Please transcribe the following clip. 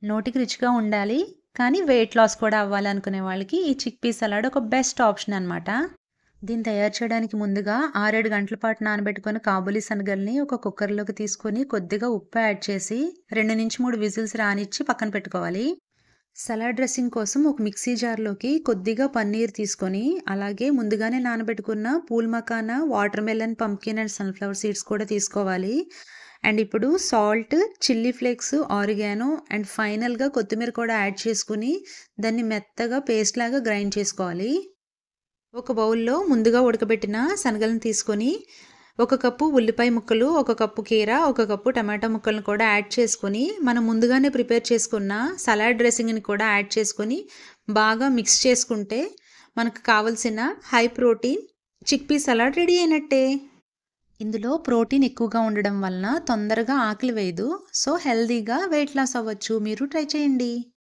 నోటికి రుచిగా ఉండాలి, కానీ వెయిట్ లాస్ కూడా అవ్వాలనుకునే వాళ్ళకి ఈ చిక్ పీ సలాడ్ ఒక బెస్ట్ ఆప్షన్ అనమాట. దీన్ని తయారు చేయడానికి ముందుగా 6, 7 గంటల పాటు నానబెట్టుకొని కాబూలీ శనగల్ని ఒక కుక్కర్‌లోకి తీసుకొని కొద్దిగా ఉప్పు యాడ్ చేసి 2-3 విజిల్స్ రానిచ్చి పక్కన పెట్టుకోవాలి. సలాడ్ డ్రెస్సింగ్ కోసం ఒక మిక్సీ జార్‌లోకి కొద్దిగా పన్నీర్ తీసుకొని, అలాగే ముందుగానే నానబెట్టుకున్న pool makhana, water melon, pumpkin and sunflower seeds కూడా తీసుకోవాలి. అండ్ ఇప్పుడు salt, chilli flakes, oregano and ఫైనల్‌గా కొత్తిమీర కూడా యాడ్ చేసుకొని దాన్ని మెత్తగా పేస్ట్ లాగా గ్రైండ్ చేసుకోవాలి. ఒక బౌల్‌లో ముందుగా ఉడకబెట్టిన శనగలను తీసుకొని, ఒక కప్పు ఉల్లిపాయ ముక్కలు, ఒక కప్పు కీర, ఒక కప్పు టమాటా ముక్కలను కూడా యాడ్ చేసుకొని, మనం ముందుగానే ప్రిపేర్ చేసుకున్న సలాడ్ డ్రెస్సింగ్‌ని కూడా యాడ్ చేసుకొని, బాగా మిక్స్ చేసుకుంటే మనకు కావాల్సిన హై ప్రోటీన్ చిక్ పీ సలాడ్ రెడీ అయినట్టే. ఇందులో ప్రోటీన్ ఎక్కువగా ఉండడం వలన తొందరగా ఆకలి వేయదు. సో, హెల్తీగా వెయిట్ లాస్ అవ్వచ్చు. మీరు ట్రై చేయండి.